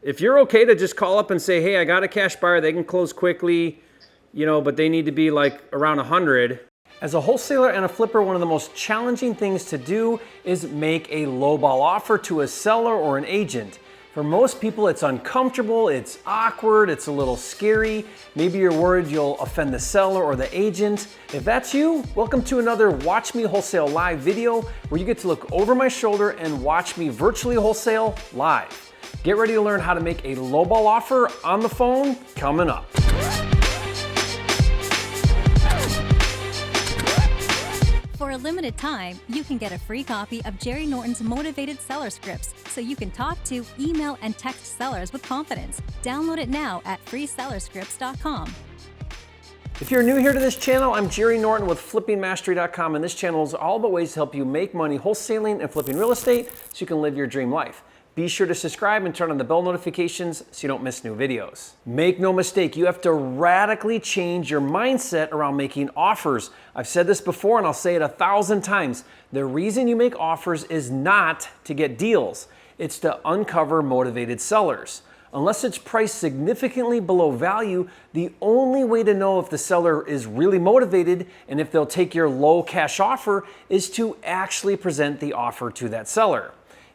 If you're okay to just call up and say, hey, I got a cash buyer, they can close quickly, but they need to be like around 100. As a wholesaler and a flipper, one of the most challenging things to do is make a lowball offer to a seller or an agent. For most people, it's uncomfortable, it's awkward, it's a little scary. Maybe you're worried you'll offend the seller or the agent. If that's you, welcome to another Watch Me Wholesale Live video where you get to look over my shoulder and watch me virtually wholesale live. Get ready to learn how to make a lowball offer on the phone coming up. For a limited time, you can get a free copy of Jerry Norton's Motivated Seller Scripts so you can talk to, email, and text sellers with confidence. Download it now at freesellerscripts.com. If you're new here to this channel, I'm Jerry Norton with flippingmastery.com, and this channel is all about ways to help you make money wholesaling and flipping real estate so you can live your dream life. Be sure to subscribe and turn on the bell notifications so you don't miss new videos. Make no mistake, you have to radically change your mindset around making offers. I've said this before and I'll say it 1,000 times. The reason you make offers is not to get deals. It's to uncover motivated sellers. Unless it's priced significantly below value, the only way to know if the seller is really motivated and if they'll take your low cash offer is to actually present the offer to that seller.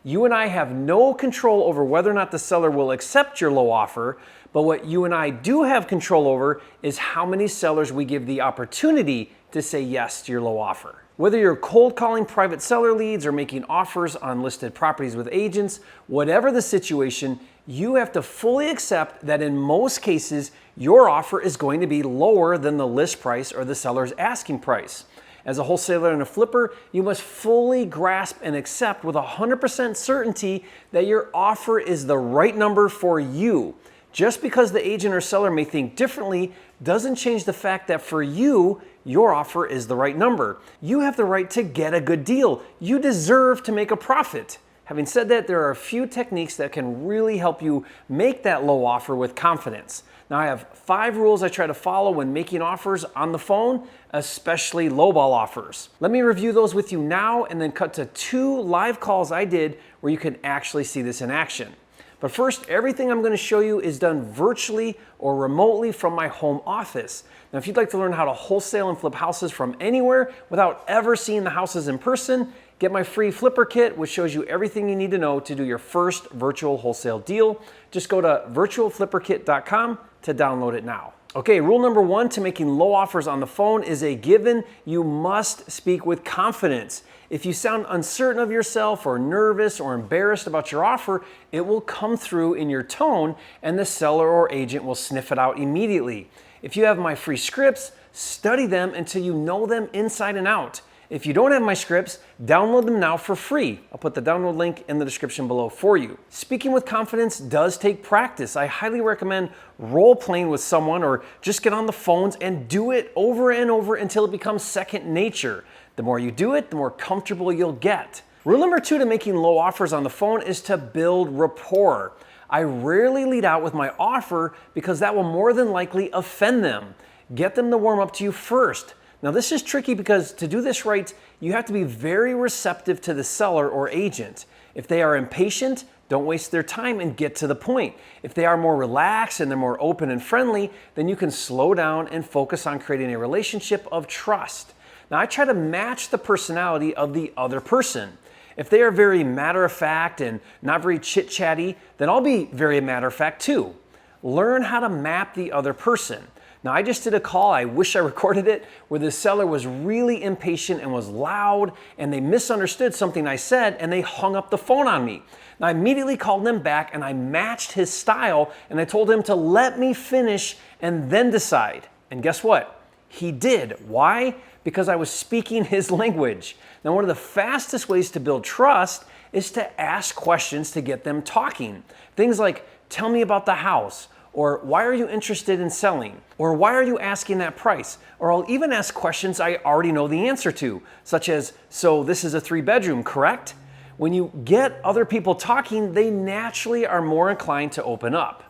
You and I have no control over whether or not the seller will accept your low offer, but what you and I do have control over is how many sellers we give the opportunity to say yes to your low offer. Whether you're cold calling private seller leads or making offers on listed properties with agents, whatever the situation, you have to fully accept that in most cases, your offer is going to be lower than the list price or the seller's asking price. As a wholesaler and a flipper, you must fully grasp and accept with 100% certainty that your offer is the right number for you. Just because the agent or seller may think differently doesn't change the fact that for you, your offer is the right number. You have the right to get a good deal. You deserve to make a profit. Having said that, there are a few techniques that can really help you make that low offer with confidence. Now, I have 5 rules I try to follow when making offers on the phone, especially lowball offers. Let me review those with you now and then cut to 2 live calls I did where you can actually see this in action. But first, everything I'm going to show you is done virtually or remotely from my home office. Now, if you'd like to learn how to wholesale and flip houses from anywhere without ever seeing the houses in person, get my free flipper kit, which shows you everything you need to know to do your first virtual wholesale deal. Just go to virtualflipperkit.com to download it now. Okay, rule number 1 to making low offers on the phone is a given. You must speak with confidence. If you sound uncertain of yourself or nervous or embarrassed about your offer, it will come through in your tone and the seller or agent will sniff it out immediately. If you have my free scripts, study them until you know them inside and out. If you don't have my scripts, download them now for free. I'll put the download link in the description below for you. Speaking with confidence does take practice. I highly recommend role-playing with someone or just get on the phones and do it over and over until it becomes second nature. The more you do it, the more comfortable you'll get. Rule number 2 to making low offers on the phone is to build rapport. I rarely lead out with my offer because that will more than likely offend them. Get them to warm up to you first. Now, this is tricky because to do this right, you have to be very receptive to the seller or agent. If they are impatient, don't waste their time and get to the point. If they are more relaxed and they're more open and friendly, then you can slow down and focus on creating a relationship of trust. Now, I try to match the personality of the other person. If they are very matter-of-fact and not very chit-chatty, then I'll be very matter-of-fact too. Learn how to map the other person. Now, I just did a call, I wish I recorded it, where the seller was really impatient and was loud, and they misunderstood something I said, and they hung up the phone on me. Now, I immediately called them back, and I matched his style, and I told him to let me finish and then decide. And guess what? He did. Why? Because I was speaking his language. Now, one of the fastest ways to build trust is to ask questions to get them talking. Things like, tell me about the house, or why are you interested in selling? Or why are you asking that price? Or I'll even ask questions I already know the answer to, such as, so this is a 3-bedroom, correct? When you get other people talking, they naturally are more inclined to open up.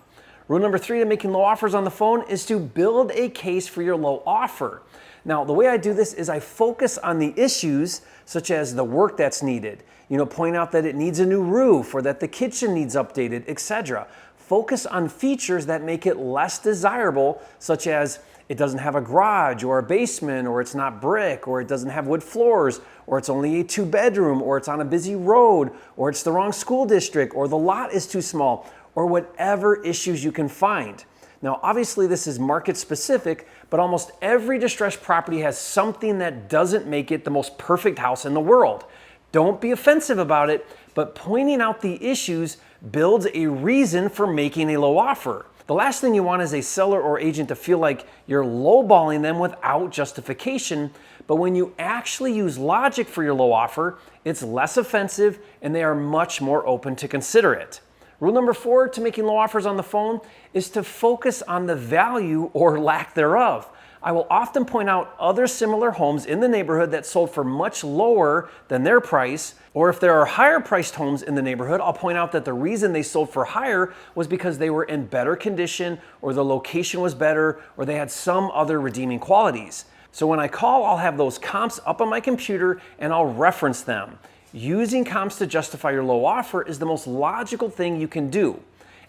Rule number 3 to making low offers on the phone is to build a case for your low offer. Now, the way I do this is I focus on the issues, such as the work that's needed. Point out that it needs a new roof or that the kitchen needs updated, etc. Focus on features that make it less desirable, such as it doesn't have a garage or a basement, or it's not brick, or it doesn't have wood floors, or it's only a 2-bedroom, or it's on a busy road, or it's the wrong school district, or the lot is too small, or whatever issues you can find. Now, obviously this is market specific, but almost every distressed property has something that doesn't make it the most perfect house in the world. Don't be offensive about it, but pointing out the issues builds a reason for making a low offer. The last thing you want is a seller or agent to feel like you're lowballing them without justification, but when you actually use logic for your low offer, it's less offensive and they are much more open to consider it. Rule number 4 to making low offers on the phone is to focus on the value or lack thereof. I will often point out other similar homes in the neighborhood that sold for much lower than their price, or if there are higher priced homes in the neighborhood, I'll point out that the reason they sold for higher was because they were in better condition, or the location was better, or they had some other redeeming qualities. So when I call, I'll have those comps up on my computer and I'll reference them. Using comps to justify your low offer is the most logical thing you can do.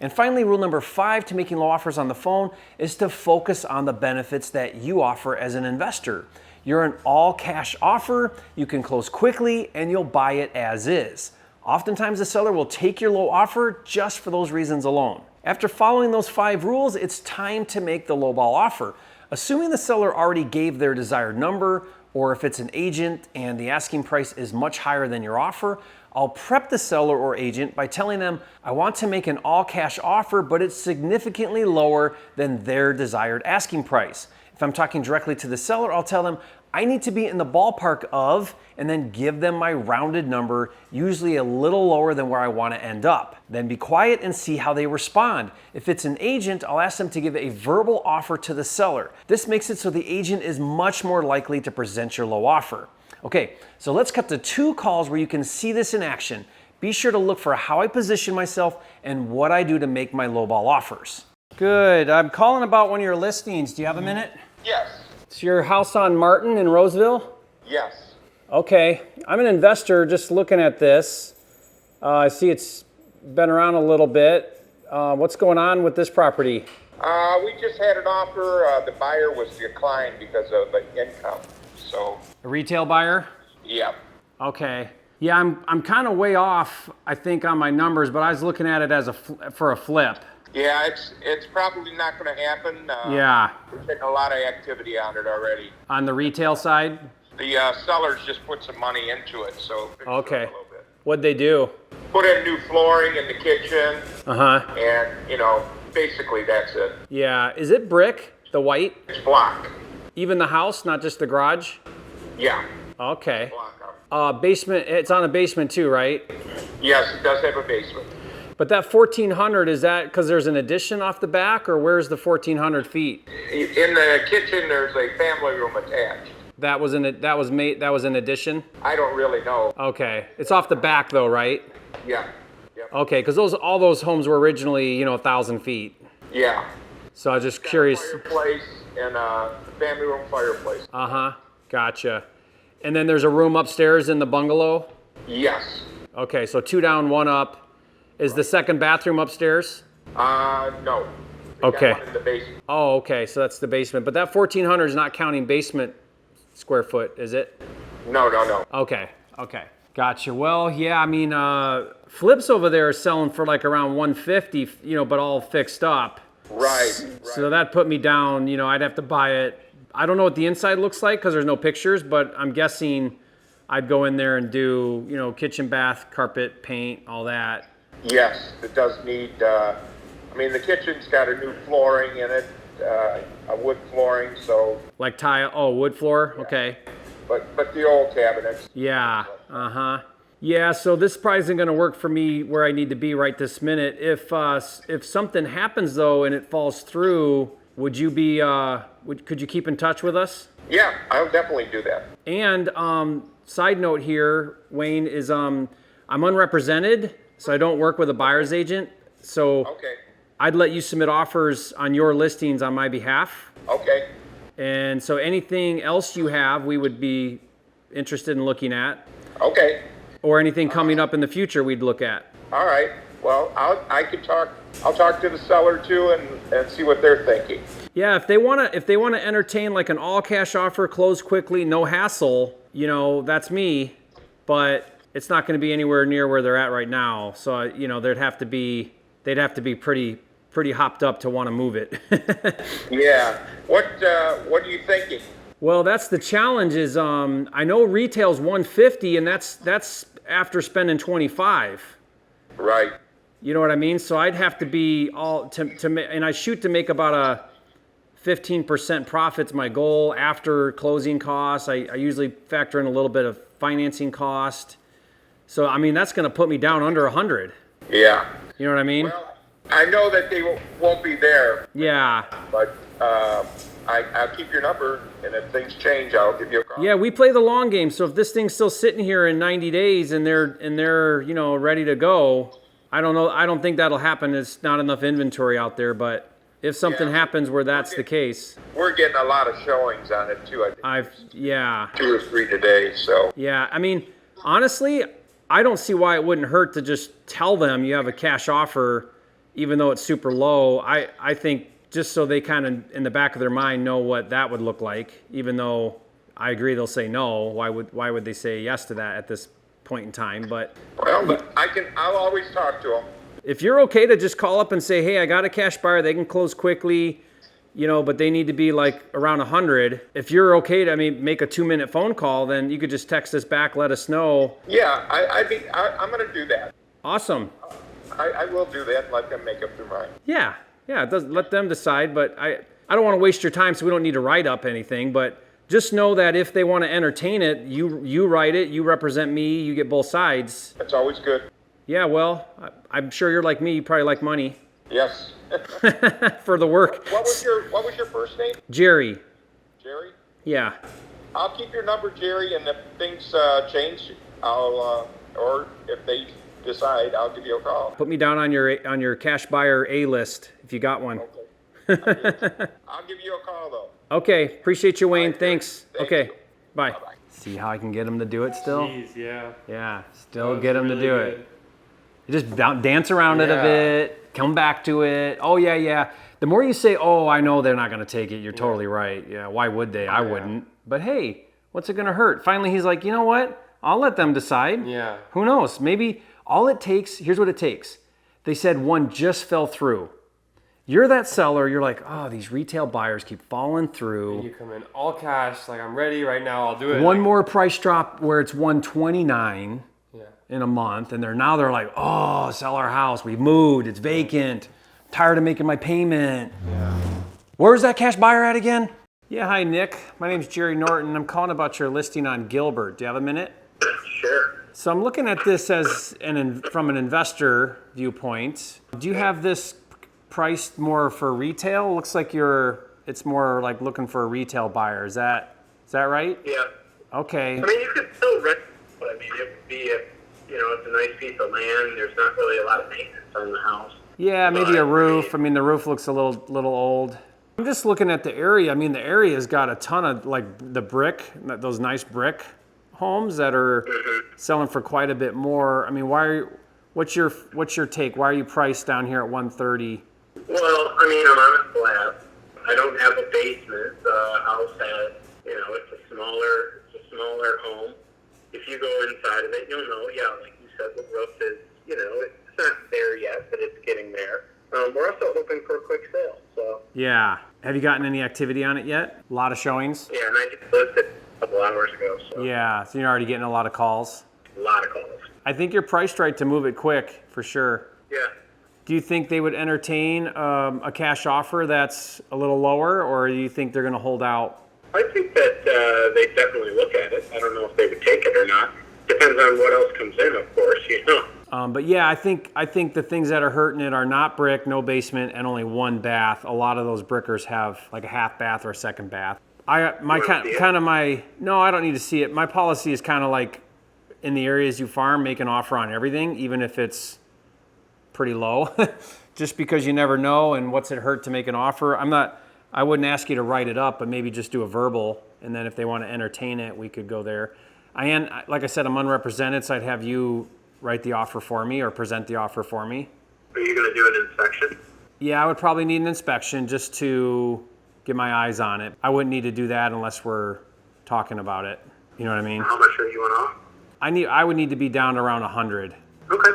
And finally, rule number 5 to making low offers on the phone is to focus on the benefits that you offer as an investor. You're an all-cash offer, you can close quickly, and you'll buy it as is. Oftentimes, the seller will take your low offer just for those reasons alone. After following those 5 rules, it's time to make the lowball offer. Assuming the seller already gave their desired number, or if it's an agent and the asking price is much higher than your offer, I'll prep the seller or agent by telling them, I want to make an all-cash offer, but it's significantly lower than their desired asking price. If I'm talking directly to the seller, I'll tell them, I need to be in the ballpark of, and then give them my rounded number, usually a little lower than where I want to end up. Then be quiet and see how they respond. If it's an agent, I'll ask them to give a verbal offer to the seller. This makes it so the agent is much more likely to present your low offer. Okay, so let's cut to 2 calls where you can see this in action. Be sure to look for how I position myself and what I do to make my lowball offers. Good, I'm calling about one of your listings. Do you have a minute? Yes. It's your house on Martin in Roseville? Yes. Okay, I'm an investor just looking at this. I see it's been around a little bit. What's going on with this property? We just had an offer. The buyer was declined because of the income. So. A retail buyer? Yeah. Okay. Yeah, I'm kind of way off, I think, on my numbers, but I was looking at it as for a flip. Yeah, it's probably not going to happen. Yeah. We're getting a lot of activity on it already. On the retail side? The sellers just put some money into it, so fix it up Okay. a little bit. What'd they do? Put in new flooring in the kitchen. Uh-huh. And, basically that's it. Yeah. Is it brick, the white? It's block. Even the house, not just the garage? Yeah. Okay. Block. Basement, it's on a basement too, right? Yes, it does have a basement. But that 1,400, is that because there's an addition off the back, or where's the 1,400 feet? In the kitchen, there's a family room attached. That was an addition? I don't really know. Okay. It's off the back though, right? Yeah. Yep. Okay, because all those homes were originally, 1,000 feet. Yeah. So I was just curious. Fireplace and a family room fireplace. Uh-huh. Gotcha. And then there's a room upstairs in the bungalow? Yes. Okay, so 2 down, 1 up. Is the second bathroom upstairs? No. They Okay. got one in the basement. Oh, okay, so that's the basement. But that 1,400 is not counting basement square foot, is it? No. Okay. Gotcha. Well, yeah, I mean, flips over there are selling for like around 150, but all fixed up. Right. So that put me down, I'd have to buy it. I don't know what the inside looks like because there's no pictures, but I'm guessing I'd go in there and do, kitchen, bath, carpet, paint, all that. Yes, it does need, the kitchen's got a new flooring in it, a wood flooring, so. Like tile, wood floor, yeah. Okay. But the old cabinets. Yeah, uh-huh. Yeah, so this probably isn't going to work for me where I need to be right this minute. If something happens though and it falls through, would you be could you keep in touch with us? Yeah, I'll definitely do that. And side note here, Wayne, is I'm unrepresented, so I don't work with a buyer's agent. So Okay. I'd let you submit offers on your listings on my behalf. Okay. And so anything else you have, we would be interested in looking at. Okay. Or anything coming up in the future we'd look at. All right. Well, I could talk I'll talk to the seller too and see what they're thinking. Yeah, if they wanna entertain like an all cash offer, close quickly, no hassle, you know, that's me. But it's not going to be anywhere near where they're at right now. So you know, they'd have to be pretty hopped up to want to move it. Yeah. What are you thinking? Well, that's the challenge. Is I know retail's 150, and that's after spending 25. Right. You know what I mean? So I'd have to be and I shoot to make about a 15% profit's my goal after closing costs. I usually factor in a little bit of financing cost. So I mean, that's going to put me down under 100. Yeah. You know what I mean? Well, I know that they won't be there. Yeah. But I'll keep your number, and if things change, I'll give you a call. Yeah, we play the long game. So if this thing's still sitting here in 90 days and they're you know ready to go, I don't know. I don't think that'll happen. There's not enough inventory out there. But if something happens where that's the case, we're getting a lot of showings on it too. I think 2 or 3 today. So yeah, I mean, honestly, I don't see why it wouldn't hurt to just tell them you have a cash offer, even though it's super low. I think just so they kind of in the back of their mind know what that would look like. Even though I agree they'll say no. Why would they say yes to that at this point in time? But well, I'll always talk to them. If you're okay to just call up and say, hey, I got a cash buyer, they can close quickly, you know, but they need to be like around 100. If you're okay to, make a 2-minute phone call, then you could just text us back, let us know. Yeah, I'm going to do that. Awesome. I will do that and let them make up their mind. Yeah, it does, let them decide, but I don't want to waste your time, so we don't need to write up anything, but just know that if they want to entertain it, you write it, you represent me, you get both sides. That's always good. Yeah, well, I'm sure you're like me. You probably like money. Yes. For the work. What was your first name? Jerry. Jerry? Yeah. I'll keep your number, Jerry, and if things change, or if they decide, I'll give you a call. Put me down on your cash buyer A list if you got one. Okay. I'll give you a call though. Okay. Appreciate you, Wayne. Right, Thanks. thank Okay. you. Bye. Bye-bye. See how I can get him to do it still? Jeez, yeah. Yeah. That Still was get him to really do good. it. You just dance around it a Yeah. bit. Come back to it. Oh yeah. The more you say, oh, I know they're not going to take it. You're totally right. Yeah. Why would they? I wouldn't. But hey, what's it going to hurt? Finally, he's like, you know what? I'll let them decide. Yeah. Who knows? Maybe all it takes, here's what it takes. They said one just fell through. You're that seller, you're like, oh, these retail buyers keep falling through. You come in all cash, like I'm ready right now, I'll do it. One Like, more price drop where it's 129 in a month, and they're like, oh, sell our house. We've moved, it's vacant. Tired of making my payment. Yeah. Where's that cash buyer at again? Yeah, hi Nick. My name's Jerry Norton. I'm calling about your listing on Gilbert. Do you have a minute? Sure. So I'm looking at this as from an investor viewpoint. Do you have this priced more for retail? Looks like it's more like looking for a retail buyer. Is that right? Yeah. Okay. I mean, you could still rent, but I mean, it would be if, it's a nice piece of land. There's not really a lot of maintenance on the house. Yeah, maybe a roof. I mean, the roof looks a little old. I'm just looking at the area. I mean, the area's got a ton of like the brick, those nice brick homes that are selling for quite a bit more. I mean, what's your take? Why are you priced down here at 130? Well, I mean, I'm on a slab. I don't have a basement. The house has, it's a smaller home. If you go inside of it, you'll know, like you said, the roof is, it's not there yet, but it's getting there. We're also hoping for a quick sale, so. Yeah. Have you gotten any activity on it yet? A lot of showings? Yeah, and I just listed a couple hours ago, so. Yeah, so you're already getting a lot of calls. A lot of calls. I think you're priced right to move it quick, for sure. Yeah. Do you think they would entertain a cash offer that's a little lower, or do you think they're going to hold out? I think that they definitely look at it. I don't know if they would take it or not. Depends on what else comes in, of course, But yeah, I think the things that are hurting it are not brick, no basement, and only one bath. A lot of those brickers have like a half bath or a second bath. No, I don't need to see it. My policy is kind of like in the areas you farm, make an offer on everything, even if it's pretty low, just because you never know. And what's it hurt to make an offer? I wouldn't ask you to write it up, but maybe just do a verbal. And then if they want to entertain it, we could go there. Like I said, I'm unrepresented, so I'd have you write the offer for me or present the offer for me. Are you going to do an inspection? Yeah, I would probably need an inspection just to get my eyes on it. I wouldn't need to do that unless we're talking about it. You know what I mean? How much are you on? I would need to be down to around 100. Okay.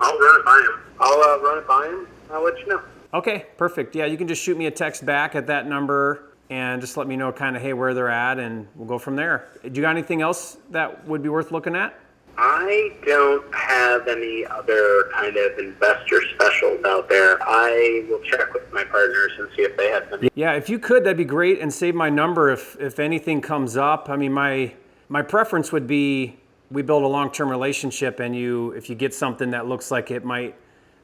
I'll run it by him. I'll run it by him. I'll let you know. Okay, perfect. Yeah, you can just shoot me a text back at that number and just let me know kind of, hey, where they're at, and we'll go from there. Do you got anything else that would be worth looking at? I don't have any other kind of investor specials out there. I will check with my partners and see if they have any. Yeah, if you could, that'd be great, and save my number if anything comes up. I mean, my preference would be we build a long-term relationship, and if you get something that looks like it might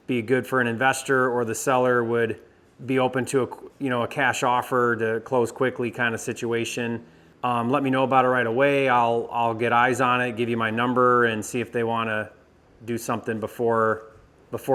be good for an investor, or the seller would be open to a cash offer to close quickly kind of situation. Let me know about it right away. I'll get eyes on it, give you my number, and see if they want to do something before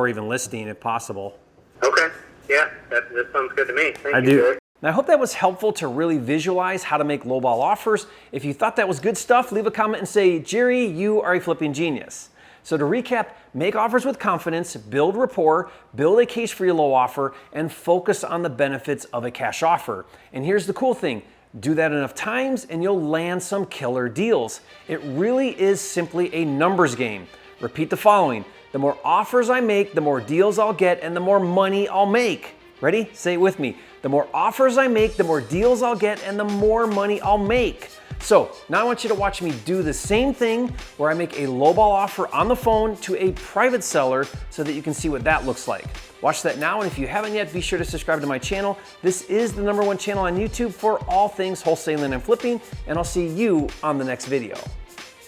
even listing, if possible. Okay. Yeah, that sounds good to me. Thank I you, do. Jerry. And I hope that was helpful to really visualize how to make lowball offers. If you thought that was good stuff, leave a comment and say, Jerry, you are a flipping genius. So to recap, make offers with confidence, build rapport, build a case for your low offer, and focus on the benefits of a cash offer. And here's the cool thing. Do that enough times and you'll land some killer deals. It really is simply a numbers game. Repeat the following. The more offers I make, the more deals I'll get, and the more money I'll make. Ready? Say it with me. The more offers I make, the more deals I'll get, and the more money I'll make. So now I want you to watch me do the same thing where I make a lowball offer on the phone to a private seller so that you can see what that looks like. Watch that now, and if you haven't yet, be sure to subscribe to my channel. This is the #1 channel on YouTube for all things wholesaling and flipping, and I'll see you on the next video.